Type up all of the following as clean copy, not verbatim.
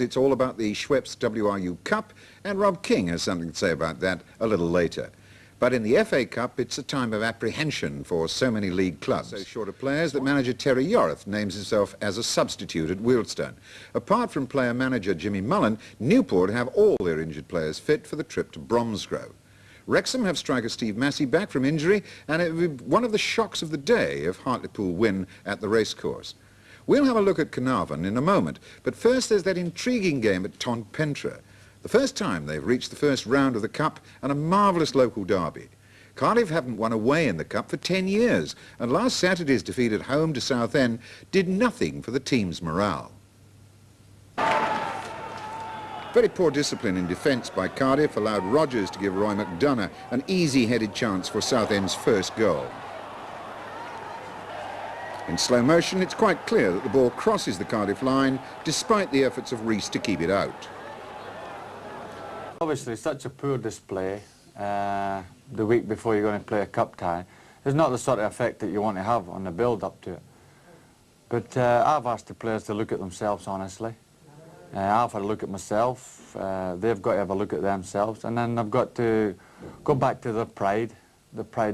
it's all about the Schweppes WRU Cup, and Rob King has something to say about that a little later. But in the FA Cup, it's a time of apprehension for so many league clubs. So short of players that manager Terry Yorath names himself as a substitute at Wealdstone. Apart from player-manager Jimmy Mullen, Newport have all their injured players fit for the trip to Bromsgrove. Wrexham have striker Steve Massey back from injury, and it would be one of the shocks of the day if Hartlepool win at the racecourse. We'll have a look at Carnarvon in a moment, but first there's that intriguing game at Tonpentre. The first time they've reached the first round of the Cup, and a marvellous local derby. Cardiff haven't won away in the Cup for 10 years, and last Saturday's defeat at home to Southend did nothing for the team's morale. Very poor discipline in defence by Cardiff allowed Rogers to give Roy McDonough an easy-headed chance for Southend's first goal. In slow motion, it's quite clear that the ball crosses the Cardiff line, despite the efforts of Rees to keep it out. Obviously, such a poor display the week before you're going to play a cup tie is not the sort of effect that you want to have on the build-up to it. But I've asked the players to look at themselves honestly. I've had a look at myself. They've got to have a look at themselves, and then I've got to go back to their pride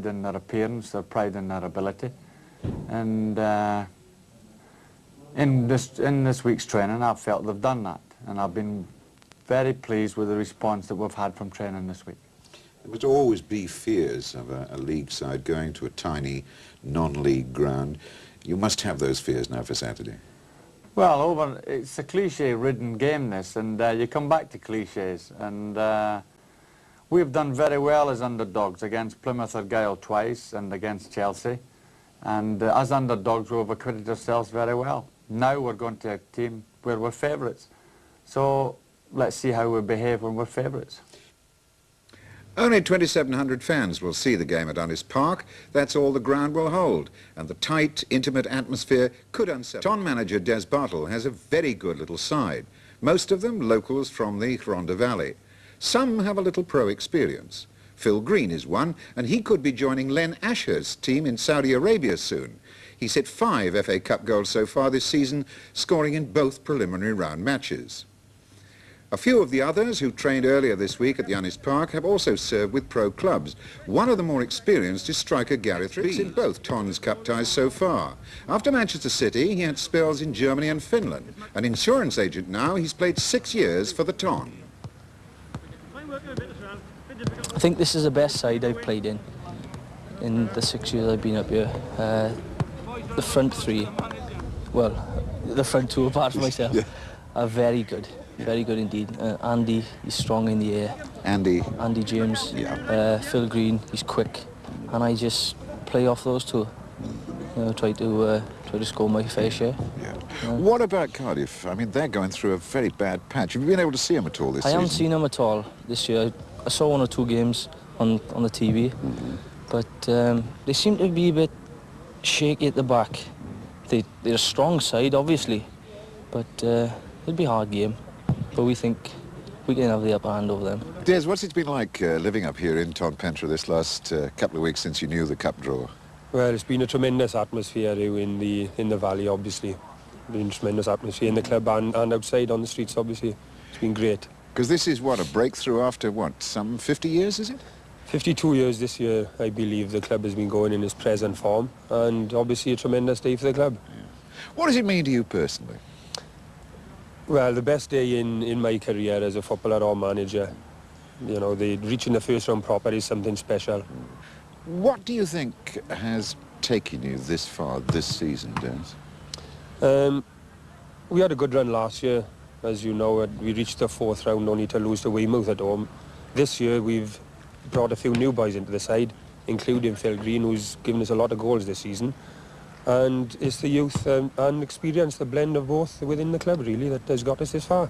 in their appearance, their pride in their ability. And in this week's training, I've felt they've done that, and I've been very pleased with the response that we've had from training this week. There must always be fears of a league side going to a tiny non-league ground. You must have those fears now for Saturday. Well, it's a cliche-ridden game, this, and you come back to cliches. And we've done very well as underdogs against Plymouth Argyle twice and against Chelsea. And as underdogs, we've acquitted ourselves very well. Now we're going to a team where we're favourites. So let's see how we behave when we're favourites. Only 2,700 fans will see the game at Ellis Park. That's all the ground will hold, and the tight, intimate atmosphere could unsettle. Ton manager Des Bartle has a very good little side, most of them locals from the Rhondda Valley. Some have a little pro experience. Phil Green is one, and he could be joining Len Asher's team in Saudi Arabia soon. He's hit 5 FA Cup goals so far this season, scoring in both preliminary round matches. A few of the others who trained earlier this week at the Ellis Park have also served with pro clubs. One of the more experienced is striker Gareth Rees in both Ton's Cup ties so far. After Manchester City, he had spells in Germany and Finland. An insurance agent now, he's played 6 years for the Ton. I think this is the best side I've played in the 6 years I've been up here. The front 3, well, the front 2 apart from myself, are very good. Very good indeed. Andy, he's strong in the air. Andy James. Yeah. Phil Green, he's quick, and I just play off those two. You know, try to score my fair share. Yeah. What about Cardiff? I mean, they're going through a very bad patch. Have you been able to see them at all this season? I haven't seen them at all this year. I saw 1 or 2 games on the TV, but they seem to be a bit shaky at the back. They're a strong side, obviously, but it'll be a hard game. But we think we can have the upper hand over them. Des, what's it been like living up here in Tonpentre this last couple of weeks since you knew the cup draw? Well, it's been a tremendous atmosphere in the valley, obviously. Been a tremendous atmosphere in the club and outside on the streets, obviously. It's been great. Because this is, what, a breakthrough after, what, some 50 years, is it? 52 years this year, I believe, the club has been going in its present form, and obviously a tremendous day for the club. Yeah. What does it mean to you personally? Well, the best day in my career as a footballer or manager. You know, reaching the first round proper is something special. What do you think has taken you this far this season, Des? We had a good run last year. As you know, we reached the 4th round only to lose to Weymouth at home. This year we've brought a few new boys into the side, including Phil Green, who's given us a lot of goals this season. And it's the youth and experience, the blend of both within the club, really, that has got us this far.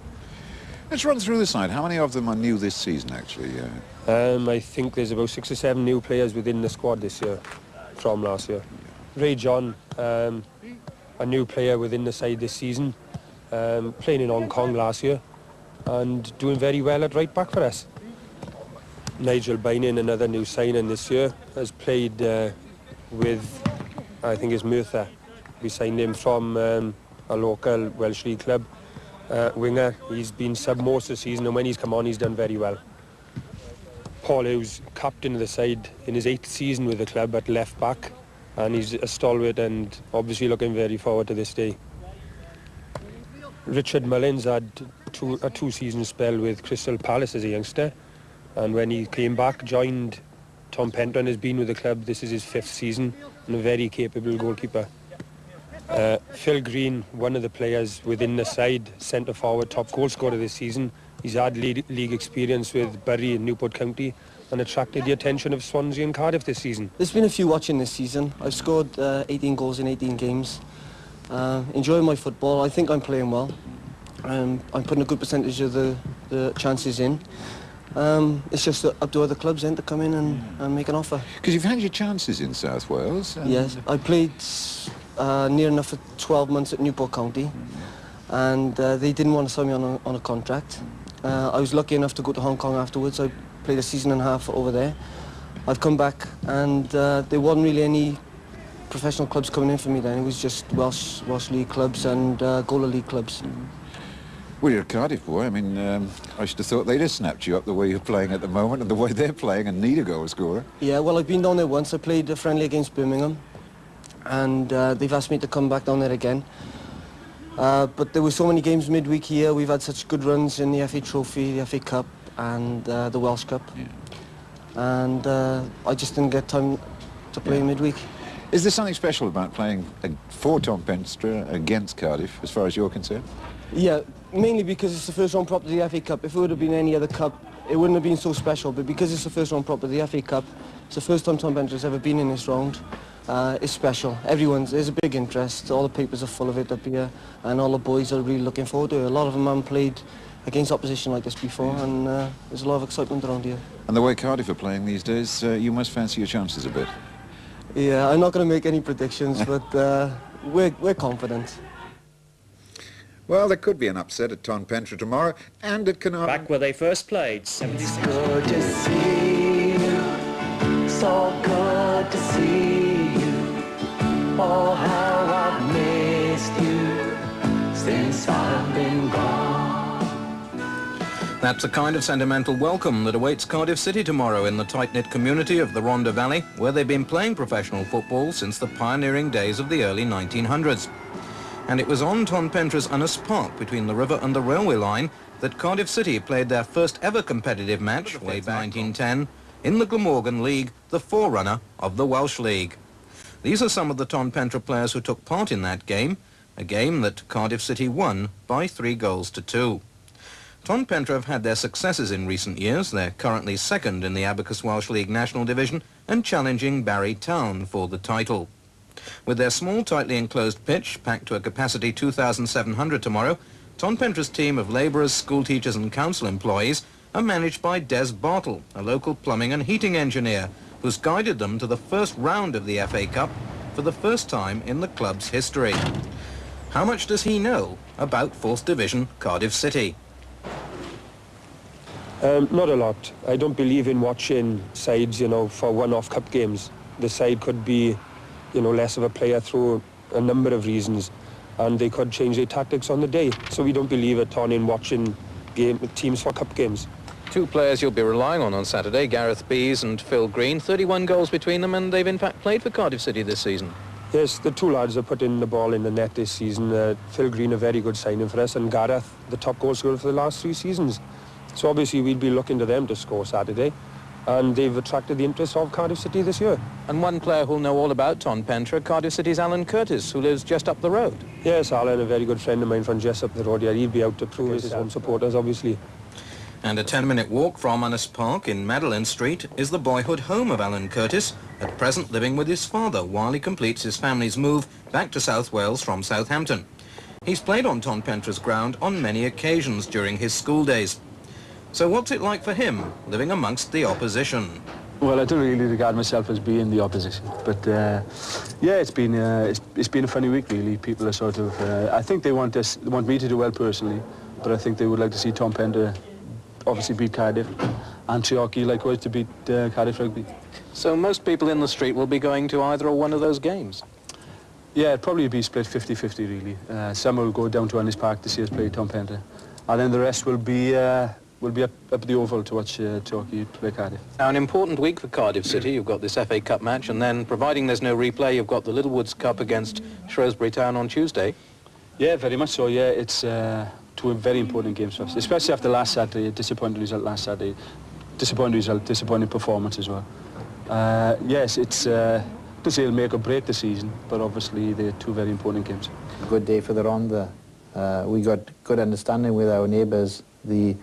Let's run through the side. How many of them are new this season, actually? I think there's about 6 or 7 new players within the squad this year, from last year. Ray John, a new player within the side this season, playing in Hong Kong last year, and doing very well at right back for us. Nigel Bynan, another new signing this year, has played with, I think it's Merthyr. We signed him from a local Welsh League club, winger. He's been sub most of the season, and when he's come on, he's done very well. Paul Hughes, captain of the side in his 8th season with the club at left back, and he's a stalwart and obviously looking very forward to this day. Richard Mullins had a 2-season spell with Crystal Palace as a youngster, and when he came back, joined Tom Pentra and has been with the club. This is his 5th season, and a very capable goalkeeper. Phil Green, one of the players within the side, centre forward, top goal scorer this season. He's had league experience with Bury and Newport County and attracted the attention of Swansea and Cardiff this season. There's been a few watching this season. I've scored 18 goals in 18 games. Enjoying my football. I think I'm playing well. I'm putting a good percentage of the chances in. It's just up to other clubs then to come in and make an offer. Because you've had your chances in South Wales. Yes, I played near enough for 12 months at Newport County, and they didn't want to sign me on a contract. I was lucky enough to go to Hong Kong afterwards. I played a season and a half over there. I've come back, and there wasn't really any professional clubs coming in for me then. It was just Welsh League clubs and Gola League clubs. Well, you're a Cardiff boy. I mean, I should have thought they'd have snapped you up the way you're playing at the moment and the way they're playing and need a goal scorer. Yeah, well, I've been down there once. I played a friendly against Birmingham, and they've asked me to come back down there again. But there were so many games midweek here. We've had such good runs in the FA Trophy, the FA Cup, and the Welsh Cup. Yeah. And I just didn't get time to play midweek. Is there something special about playing for Tom Pentra against Cardiff, as far as you're concerned? Yeah, mainly because it's the first round prop of the FA Cup. If it would have been any other cup, it wouldn't have been so special. But because it's the first round prop of the FA Cup, it's the first time Tom Pentra's ever been in this round. It's special. There's a big interest. All the papers are full of it up here, and all the boys are really looking forward to it. A lot of them haven't played against opposition like this before, and there's a lot of excitement around here. And the way Cardiff are playing these days, you must fancy your chances a bit. Yeah, I'm not going to make any predictions, but we're confident. Well, there could be an upset at Tom Pentra tomorrow, and it can... Back where they first played, 76. Good to see you, so good to see you. Oh, how I've missed you since I've been gone. That's a kind of sentimental welcome that awaits Cardiff City tomorrow in the tight-knit community of the Rhondda Valley, where they've been playing professional football since the pioneering days of the early 1900s. And it was on Tom Pentra's Annis Park between the river and the railway line that Cardiff City played their first ever competitive match way back 1910 in the Glamorgan League, the forerunner of the Welsh League. These are some of the Tom Pentra players who took part in that game, a game that Cardiff City won by 3-2. Tom Pentra have had their successes in recent years. They're currently second in the Abacus Welsh League National Division and challenging Barry Town for the title. With their small, tightly enclosed pitch, packed to a capacity 2,700 tomorrow, Tom Pentra's team of labourers, school teachers and council employees are managed by Des Bartle, a local plumbing and heating engineer, who's guided them to the first round of the FA Cup for the first time in the club's history. How much does he know about 4th Division Cardiff City? Not a lot. I don't believe in watching sides, for one-off cup games. The side could be, less of a player through a number of reasons, and they could change their tactics on the day. So we don't believe it on in watching teams for cup games. 2 players you'll be relying on Saturday, Gareth Bees and Phil Green. 31 goals between them, and they've in fact played for Cardiff City this season. Yes, the 2 lads are putting the ball in the net this season. Phil Green, a very good signing for us, and Gareth, the top goal scorer for the last 3 seasons. So obviously we'll be looking to them to score Saturday, and they've attracted the interest of Cardiff City this year. And one player who'll know all about Tom Pentra, Cardiff City's Alan Curtis, who lives just up the road. Yes, Alan, a very good friend of mine from just up the road. Yeah, he'll be out to prove his own supporters, obviously. And a 10-minute walk from Annis Park in Madeline Street is the boyhood home of Alan Curtis, at present living with his father while he completes his family's move back to South Wales from Southampton. He's played on Tom Pentra's ground on many occasions during his school days. So what's it like for him, living amongst the opposition? Well, I don't really regard myself as being the opposition, but yeah, it's been a funny week really. People are sort of, I think they want me to do well personally, but I think they would like to see Tom Pentra obviously beat Cardiff, and Treorchy likewise to beat Cardiff Rugby. So most people in the street will be going to either or one of those games? Yeah, it'd probably be split 50-50 really. Some will go down to Ennis Park to see us play Tom Pentre, and then the rest will be up at the Oval to watch Torquay play Cardiff. Now, an important week for Cardiff City. You've got this FA Cup match, and then, providing there's no replay, you've got the Littlewoods Cup against Shrewsbury Town on Tuesday. Yeah, very much so. Yeah, it's two very important games for us, especially after last Saturday, a disappointing result last Saturday. Disappointing result, disappointing performance as well. Yes, it's to say it'll make or break the season, but obviously they're two very important games. Good day for the Ronda. We got good understanding with our neighbours, the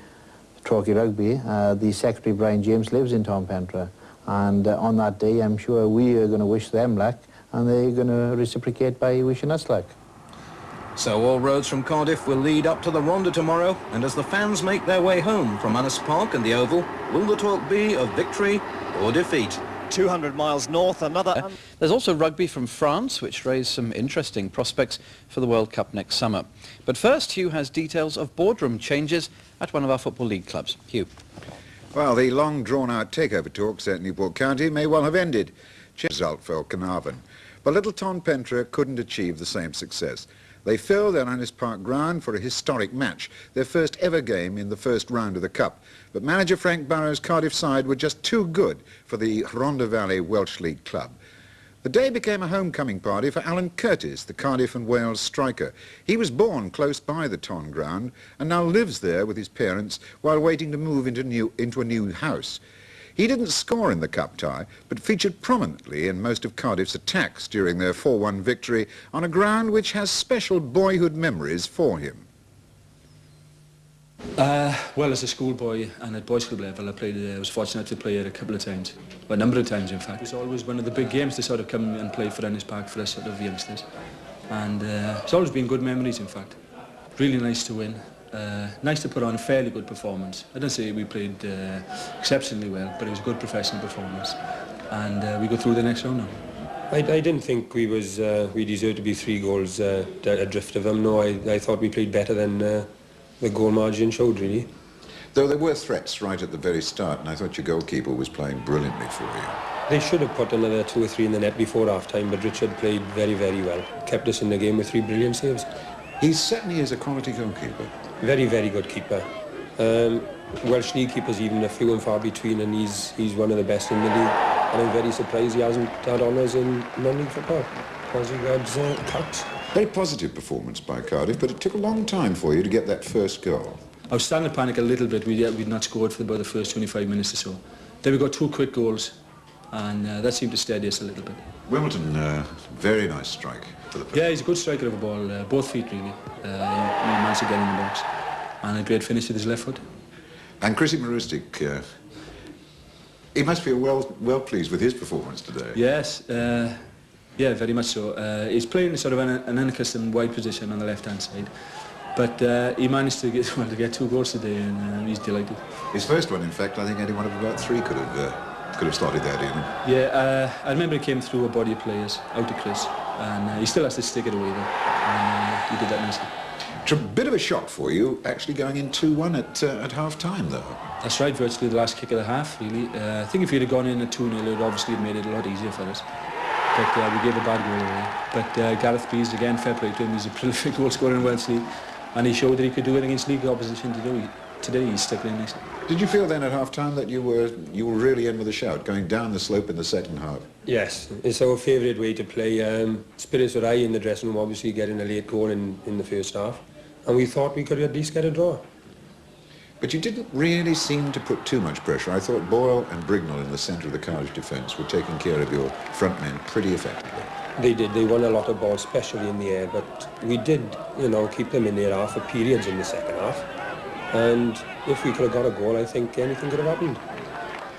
Torquay Rugby. The Secretary, Brian James, lives in Tom Pentre, and on that day I'm sure we are going to wish them luck, and they're going to reciprocate by wishing us luck. So all roads from Cardiff will lead up to the Ronda tomorrow, and as the fans make their way home from Ennis Park and the Oval, will the talk be of victory or defeat? 200 miles north, another... There's also rugby from France, which raised some interesting prospects for the World Cup next summer. But first, Hugh has details of boardroom changes at one of our Football League clubs. Hugh. Well, the long drawn-out takeover talks at Newport County may well have ended. Result for Carnarvon. But little Tom Pentre couldn't achieve the same success. They filled their Ennis Park ground for a historic match, their first ever game in the first round of the Cup. But manager Frank Barrow's Cardiff side were just too good for the Rhondda Valley Welsh League club. The day became a homecoming party for Alan Curtis, the Cardiff and Wales striker. He was born close by the Ton ground and now lives there with his parents while waiting to move into a new house. He didn't score in the cup tie, but featured prominently in most of Cardiff's attacks during their 4-1 victory on a ground which has special boyhood memories for him. Well, as a schoolboy and at boys club level, I was fortunate to play it a couple of times, a number of times in fact. It was always one of the big games to sort of come and play for Ennis Park for us sort of youngsters. And it's always been good memories in fact. Really nice to win. Nice to put on a fairly good performance. I don't say we played exceptionally well, but it was a good professional performance. And we go through the next round now. I didn't think we deserved to be 3 goals adrift of them. No, I thought we played better than the goal margin showed, really. Though there were threats right at the very start, and I thought your goalkeeper was playing brilliantly for you. They should have put another 2 or 3 in the net before half-time, but Richard played very, very well. Kept us in the game with 3 brilliant saves. He certainly is a quality goalkeeper. Very, very good keeper. Welsh League keepers even a few and far between, and he's one of the best in the league. And I'm very surprised he hasn't had honours in non-league football, because he got cut. Very positive performance by Cardiff, but it took a long time for you to get that first goal. I was starting to panic a little bit. We'd not scored for about the first 25 minutes or so. Then we got 2 quick goals, and that seemed to steady us a little bit. Wimbledon, very nice strike for the... Yeah, he's a good striker of a ball, both feet really. He managed to get in the box, and a great finish with his left foot. And Chrissy Marustic, he must be well pleased with his performance today. Yes, yeah, very much so. He's playing sort of an unaccustomed wide position on the left-hand side, but he managed to get 2 goals today, and he's delighted. His first one, in fact, I think any one of about 3 could have slotted that in. Yeah, I remember he came through a body of players out to Chris, and he still has to stick it away though, and he did that nicely. A bit of a shock for you, actually going in 2-1 at half-time, though. That's right, virtually the last kick of the half, really. I think if he'd have gone in at 2-0, it would obviously have made it a lot easier for us. But we gave a bad goal away. But Gareth Pease, again, fair play to him, he's a prolific goal scorer in Welsh League, and he showed that he could do it against league opposition today. He's stuck in nicely. Did you feel then at half-time that you were really in with a shout, going down the slope in the second half? Yes, it's our favourite way to play. Spirits were high in the dressing room, obviously getting a late goal in the first half, and we thought we could at least get a draw. But you didn't really seem to put too much pressure. I thought Boyle and Brignall in the centre of the Cardiff defence were taking care of your front men pretty effectively. They did. They won a lot of balls, especially in the air, but we did, keep them in their half for periods in the second half. And if we could have got a goal, I think anything could have happened.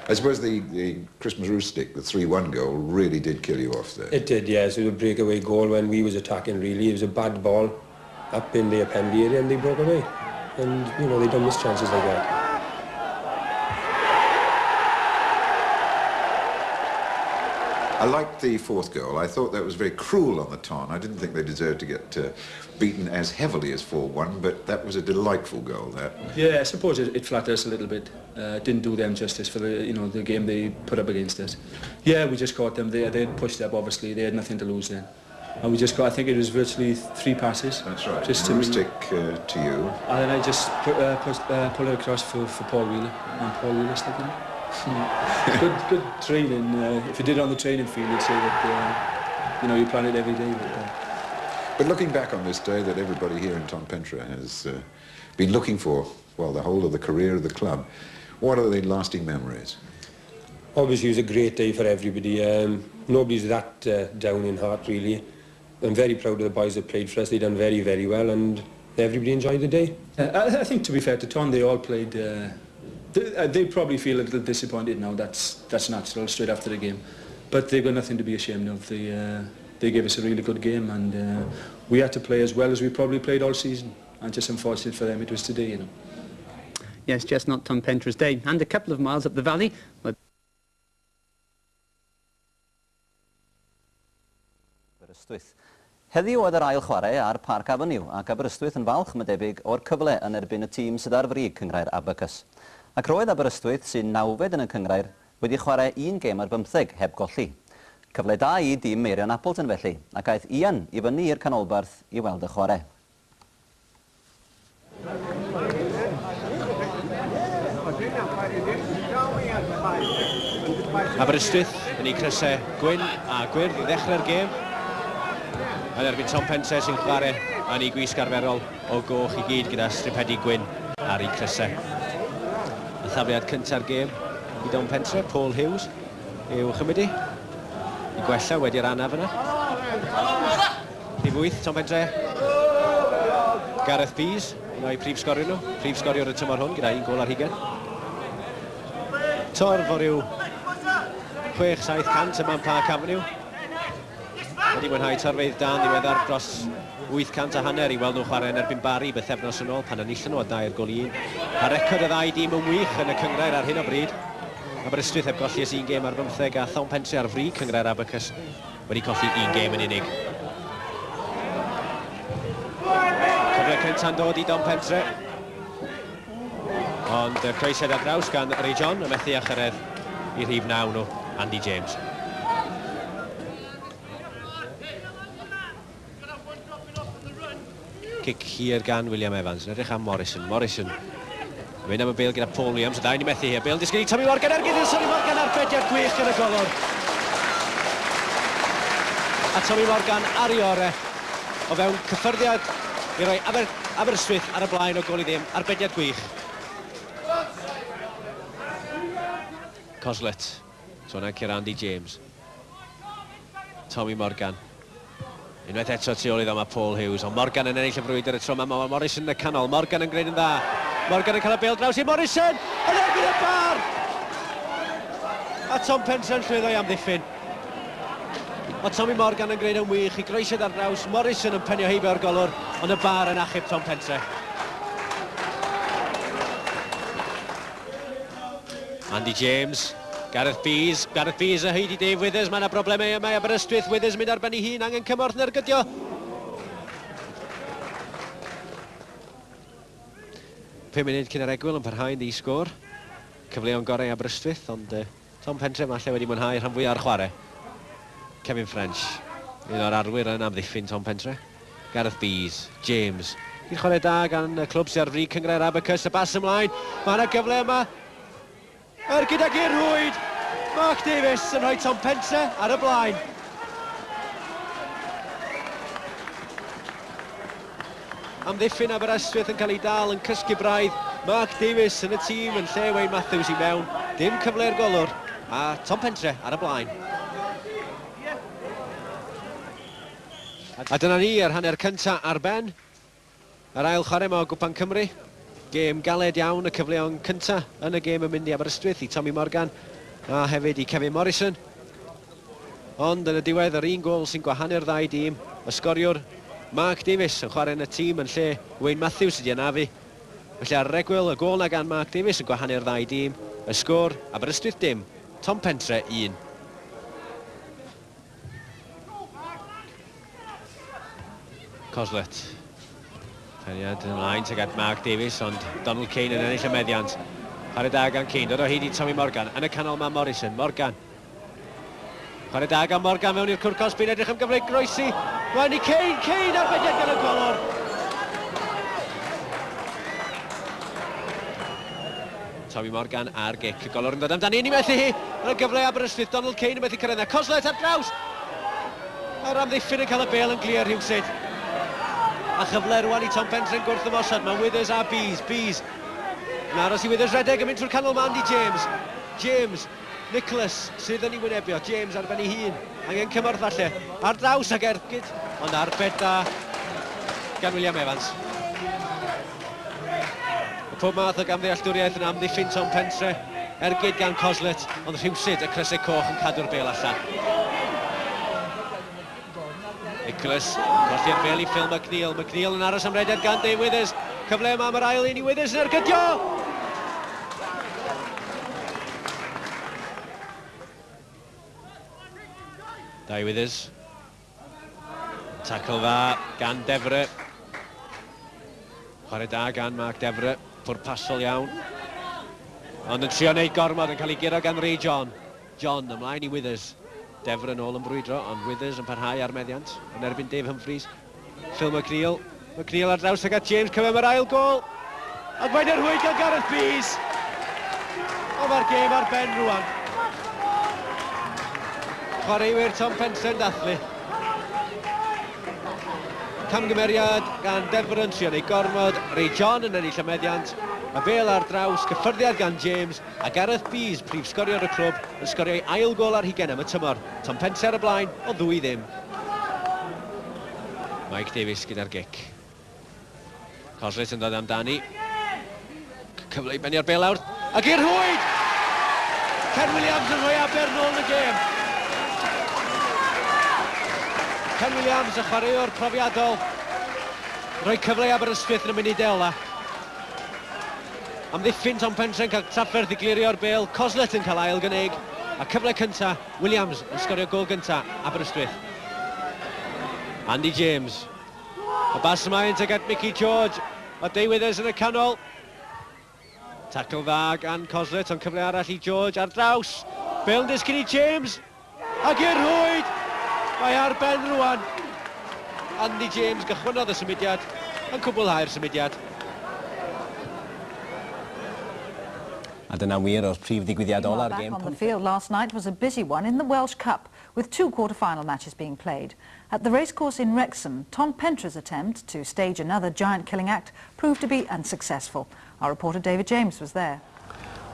I suppose the Chris Marustic, the 3-1 goal, really did kill you off there. It did, yes. It was a breakaway goal when we was attacking, really. It was a bad ball up in the append area, and they broke away. And, they don't miss chances like that. I liked the 4th goal. I thought that was very cruel on the Ton. I didn't think they deserved to get beaten as heavily as 4-1, but that was a delightful goal, that. Yeah, I suppose it flattered us a little bit. Didn't do them justice for the game they put up against us. Yeah, we just caught them. They had pushed up, obviously. They had nothing to lose then. and we just got, I think it was virtually 3 passes. That's right. Just Stick to you. And then I just pull it across for Paul Wheeler, and Paul Wheeler stuck in. Good training. If you did it on the training field, you'd say that you know, you plan it every day. But looking back on this day that everybody here in Tom Pentre has been looking for, well, the whole of the career of the club, what are the lasting memories? Obviously, it was a great day for everybody. Nobody's that down in heart, really. I'm very proud of the boys that played for us. They done very, very well, and everybody enjoyed the day. I think, to be fair to Tom, they all played. They probably feel a little disappointed now. That's natural straight after the game, but they've got nothing to be ashamed of. They gave us a really good game, and we had to play as well as we probably played all season. And just unfortunate for them, it was today, you know. Yes, just not Tom Pentre's day. And a couple of miles up the valley. Aberystwyth. Heddiw oedd yr ail chwarae ar Parc Avenue ac Aberystwyth yn falch, mae debyg, o'r cyfle yn erbyn y tîm sydd ar frig cyngrair Abacus. Ac roedd Aberystwyth sy'n 9fed yn y cyngrair wedi chwarae 1 gêm ar 15 heb golli. Cyfle da i dîm Meirion Appleton felly, ac aeth Ian i fyny i'r canolbarth i weld y chwarae. Aberystwyth yn ei crysau gwyn a gwyrdd i ddechrau'r gêm. Yn erbyn Tom Pentre sy'n chwarae yn ei gwisg arferol o goch i gyd gyda stripedi gwyn ar ei crysau. Y thafliad cynta'r gêm i Tom Pentre, Paul Hughes, i'w chymryd i gwella wedi'r anaf yna. Rhif 8, Tom Pentre. Gareth Pease, yn o'i prif sgorio nhw. Prif sgoriwr y tymor hwn gyda 1 gol ar 20. Torf o ryw 6-700 yma yn Parc Avenue. Wedi mwynhau torfeidd dan ddiweddar dros 800 i weld nhw chwarae yn erbyn Bari bythefnos yn ôl pan enillan nhw a 2-1. A record y ddau dîm yn wych yn y cyngrair ar hyn o bryd. Aberystwyth heb golli ys 1 gêm ar 15 a Tom Pentre ar frig cyngrair Abacus wedi colli 1 gêm yn unig. Cyfle cynta'n dod i Tom Pentre. Ond y croesiad ar draws gan Ray John y methu a chyrraedd i rhif 9 nhw, Andy James. Cic hir gan William Evans, yn edrych am Morrison. Morrison yn mynd am y bêl gyda Paul Williams, a da ni'n methu hier. Bêl disgyn i Tommy Morgan ar gyda'r Tommy Morgan arbediad gwych yn y golwr. A Tommy Morgan ar ei ore o fewn cyffyrddiad i roi Aberystwyth ar y blaen o gol i ddim, arbediad gwych. Coslet, so yna cyr Andy James. Tommy Morgan. Unwaith eto tu ôl iddo mae Paul Hughes, ond Morgan yn ennill y frwydr y tro yma, mae Morrison yn y canol. Morgan yn gwneud yn dda. Morgan yn cael y bêl draws i Morrison, yn erbyn y bar! A Tom Pentre yn llwyddo i amddiffyn. O Tommy Morgan yn gwneud yn wych i groesiad ar draws. Morrison yn penio heibio o'r golwr, ond y bar yn achub Tom Pentre. Andy James, Gareth Pease y hyd i Dave Withers, mae yna broblemau yma i Aberystwyth. Withers mynd ar ben ei hun, angen cymorth yn ergydio. Pum munud cyn yr egwyl yn parhau'n ddi sgôr. Cyfleon gorau Aberystwyth, ond Tom Pentre malle wedi mwynhau rhan fwy ar chwarae. Kevin French, un o'r arwyr yn amddiffyn Tom Pentre. Gareth Pease, James. I'r chwarae da gan y clwb sy'n ar frig cyngrair Abacus, y bas ymlaen. Mae yna gyfle yma. Gydag i'r rwyd, Mark Davies yn rhoi Tom Pentre ar y blaen. Amddiffyn Aberystwyth yn cael ei dal yn cysgu braidd. Mark Davies yn y tîm yn lle Wayne Matthews i mewn. Dim cyfle'r golwr, a Tom Pentre ar y blaen. A dyna ni ar hanner cynta ar ben. Yr ail chwarae yma o Gwpan Cymru. Gêm galed iawn, y cyfleon cynta yn y gêm yn mynd i Aberystwyth i Tommy Morgan a hefyd i Kevin Morrison. Ond yn y diwedd yr 1 gol sy'n gwahanu'r ddau dîm, y sgoriwr Mark Davies yn chwarae yn y tîm yn lle Wayne Matthews wedi anafu. Felly ar regwyl y gol na gan Mark Davies yn gwahanu'r ddau dîm, y sgôr Aberystwyth dim, Tom Pentre 1. Coslet. Peniad yn ymlaen tygad Mark Davies, ond Donald Kane yn ennill y meddiant. Chwarae da gan Kane, dod o hyd i Tommy Morgan. Yn y canol mae Morrison, Morgan. Chwarae da gan Morgan mewn i'r cwrcos, by'n edrych am gyfle groesi. Rwan i Cain arbediad gan y golwr. Tommy Morgan ar gic, y golwr yn dod amdani, ni methu hi, yn y gyfle Aberystwyth, Donald Cain yn methu cyrraedd yna, Coslet ar draws, a'r amddiffyn yn cael y bel yn glir rhywsyd. A chyfle rwan i Tom Pentre yn gwrth ymosod, mae Withers a Bees, yn aros i Withers redeg yn mynd trwy'r canol ma Andy James, Nicholas sydd yn ei wynebio, James ar ben ei hun, angen cymorth falle, ar draws ag Ergyd, ond arbed da gan William Evans. Pob math o gamddealltwriaeth yn amddiffyn Tom Pentre, Ergyd gan Coslet, ond rhywsyd y crysau coch yn cadw'r bel allan. Nicholas, colli'r bel i Phil McNeil yn aros am redeg gan Dave Withers, cyfle yma am yr ail un i Withers yn ergydio! Dai Withers, tackle dda gan Defre, chwarae da gan Mark Defre, pwrpasol iawn, ond yn trio wneud gormod yn cael ei giro gan Ray John ymlaen i Withers, Defre yn ôl yn brwydro, ond Withers yn parhau ar meddiant yn erbyn Dave Humphreys, Phil McNeil ar draws ag at James, cyfem yr ail gol, ac mae'n rhwyg gan Gareth Bees, o mae'r gêm ar ben rwan. Chwaraewyr Tom Pentre yn dathlu. Camgymeriad gan Defre yn trio neu gormod, Ray John yn ennill y meddiant, a bel ar draws, cyffyrddiad gan James, a Gareth Bees, prif sgoriwr y clwb, yn sgorio ei ail gol ar hugen am y tymor. Tom Pentre ar y blaen, o 2-0. Mike Davies gyda'r gic. Coslet yn dod amdani. Cyfle i benio'r bel awr, ac i'r hwyd! Ken Williams yn rhoi aber nôl yn y gêm. Ken Williams, y chwaraewr profiadol, rhoi cyfle i Aberystwyth yn y munudau ola. Amddiffyn Tom Pentre yn cael trafferth i glirio'r bel, Coslet yn cael ail gynnig, a cyfle cynta, Williams yn sgorio gol gynta, Aberystwyth. Andy James, y bas ymlaen tuag at Mickey George, o Dave Withers yn y canol. Tackle dda gan Coslet, ond cyfle arall i George ar draws. Bel yn disgyn i James, ac i'r hwyd! Mae ar ben rwan. Andy James gychwynodd y symudiad, yn cwblhau'r symudiad. A dyna wir o'r prif ddigwyddiad ola'r gêm. Back on the field last night was a busy one in the Welsh Cup, with 2 quarter-final matches being played. At the racecourse in Wrexham, Tom Pentre's attempt to stage another giant-killing act proved to be unsuccessful. Our reporter David James was there.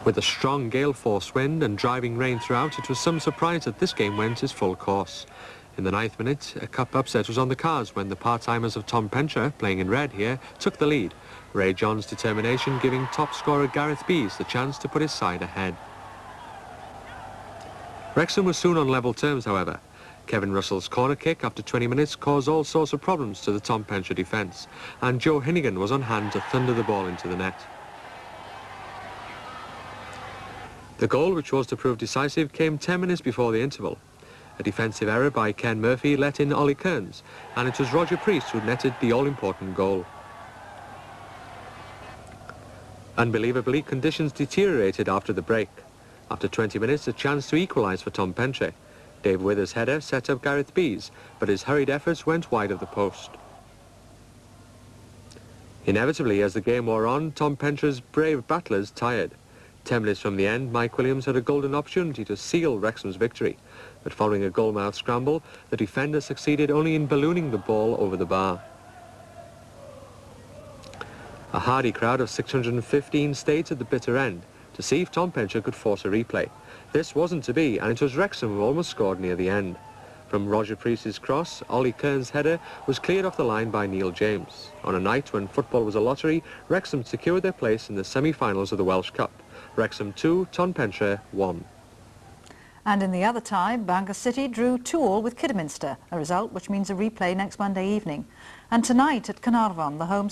With a strong gale-force wind and driving rain throughout, it was some surprise that this game went its full course. In the 9th minute, a cup upset was on the cards when the part-timers of Tom Pentre, playing in red here, took the lead. Ray John's determination giving top scorer Gareth Bees the chance to put his side ahead. Wrexham was soon on level terms, however. Kevin Russell's corner kick after 20 minutes caused all sorts of problems to the Tom Pentre defence, and Joe Hinnigan was on hand to thunder the ball into the net. The goal, which was to prove decisive, came 10 minutes before the interval. A defensive error by Ken Murphy let in Ollie Kearns, and it was Roger Priest who netted the all-important goal. Unbelievably, conditions deteriorated after the break. After 20 minutes, a chance to equalise for Tom Pentre. Dave Withers' header set up Gareth Bees, but his hurried efforts went wide of the post. Inevitably, as the game wore on, Tom Pentre's brave battlers tired. 10 minutes from the end, Mike Williams had a golden opportunity to seal Wrexham's victory, but following a goal-mouth scramble, the defender succeeded only in ballooning the ball over the bar. A hardy crowd of 615 stayed at the bitter end to see if Tom Pentre could force a replay. This wasn't to be, and it was Wrexham who almost scored near the end. From Roger Priest's cross, Ollie Kearns' header was cleared off the line by Neil James. On a night when football was a lottery, Wrexham secured their place in the semi-finals of the Welsh Cup. Wrexham 2, Tom Pentre 1. And in the other tie, Bangor City drew 2-2 with Kidderminster, a result which means a replay next Monday evening. And tonight at Carnarvon, the home...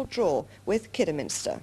Draw with Kidderminster.